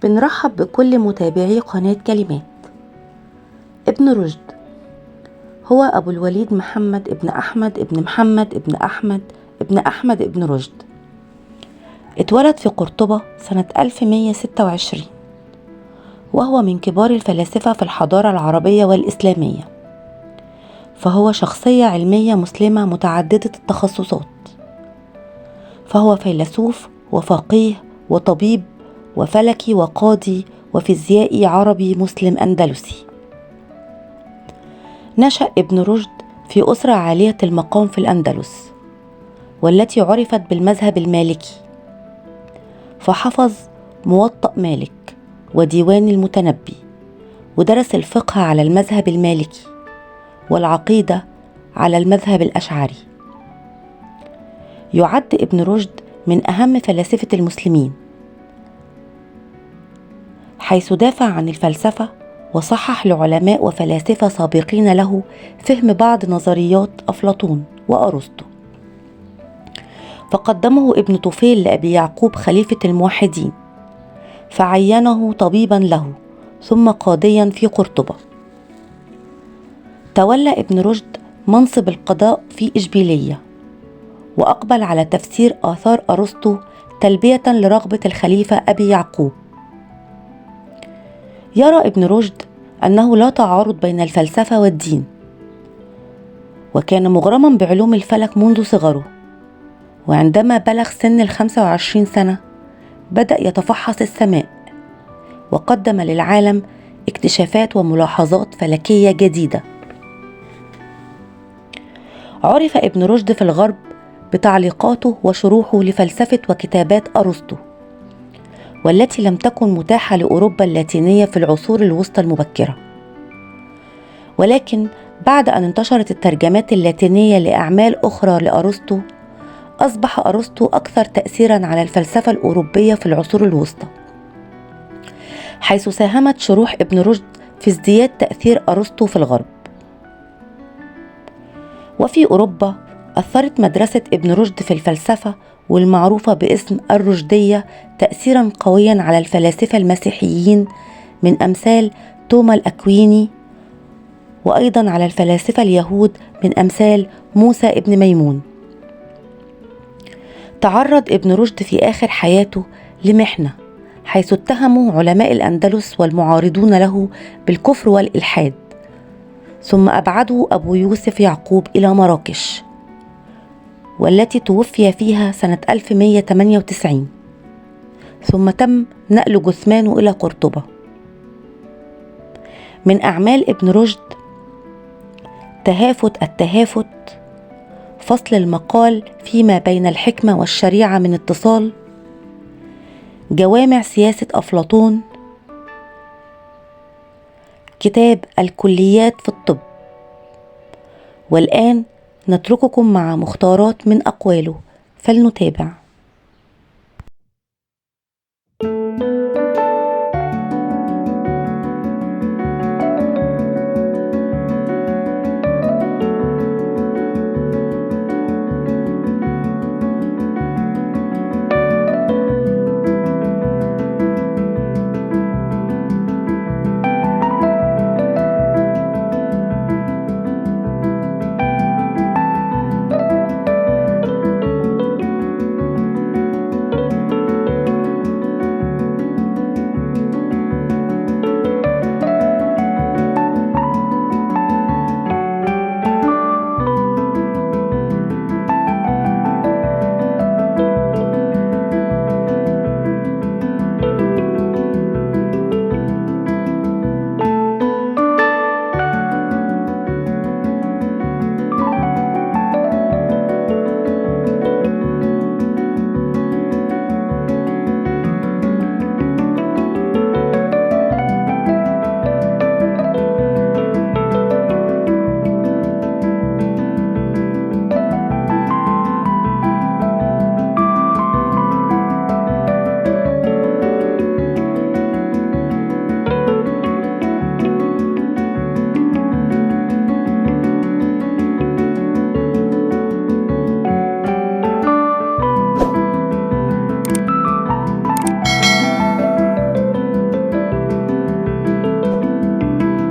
بنرحب بكل متابعي قناة كلمات. ابن رشد هو أبو الوليد محمد ابن أحمد ابن محمد ابن أحمد ابن أحمد ابن رشد. اتولد في قرطبة سنة 1126، وهو من كبار الفلاسفة في الحضارة العربية والإسلامية، فهو شخصية علمية مسلمة متعددة التخصصات، فهو فيلسوف وفقيه وطبيب وفلكي وقاضي وفيزيائي عربي مسلم أندلسي. نشأ ابن رشد في أسرة عالية المقام في الأندلس، والتي عرفت بالمذهب المالكي، فحفظ موطأ مالك وديوان المتنبي، ودرس الفقه على المذهب المالكي والعقيدة على المذهب الأشعري. يعد ابن رشد من أهم فلاسفة المسلمين، حيث دافع عن الفلسفة وصحح لعلماء وفلاسفة سابقين له فهم بعض نظريات أفلاطون وأرسطو، فقدمه ابن طفيل لأبي يعقوب خليفة الموحدين، فعينه طبيبا له ثم قاضيا في قرطبة. تولى ابن رشد منصب القضاء في إشبيلية، وأقبل على تفسير آثار أرسطو تلبية لرغبة الخليفة أبي يعقوب. يرى ابن رشد أنه لا تعارض بين الفلسفة والدين، وكان مغرما بعلوم الفلك منذ صغره، وعندما بلغ سن 25 سنة بدأ يتفحص السماء، وقدم للعالم اكتشافات وملاحظات فلكية جديدة. عرف ابن رشد في الغرب بتعليقاته وشروحه لفلسفة وكتابات أرسطو، والتي لم تكن متاحة لأوروبا اللاتينية في العصور الوسطى المبكرة. ولكن بعد أن انتشرت الترجمات اللاتينية لأعمال أخرى لأرسطو، أصبح أرسطو أكثر تأثيرا على الفلسفة الأوروبية في العصور الوسطى، حيث ساهمت شروح ابن رشد في ازدياد تأثير أرسطو في الغرب. وفي أوروبا أثرت مدرسة ابن رشد في الفلسفة والمعروفة باسم الرشدية تأثيرا قويا على الفلاسفة المسيحيين من أمثال توما الأكويني، وأيضا على الفلاسفة اليهود من أمثال موسى ابن ميمون. تعرض ابن رشد في آخر حياته لمحنة، حيث اتهموا علماء الأندلس والمعارضون له بالكفر والإلحاد، ثم أبعده أبو يوسف يعقوب إلى مراكش، والتي توفي فيها سنة 1198، ثم تم نقل جثمانه إلى قرطبة. من أعمال ابن رشد التهافت، فصل المقال فيما بين الحكمة والشريعة من اتصال، جوامع سياسة أفلاطون، كتاب الكليات في الطب. والآن نترككم مع مختارات من أقواله، فلنتابع.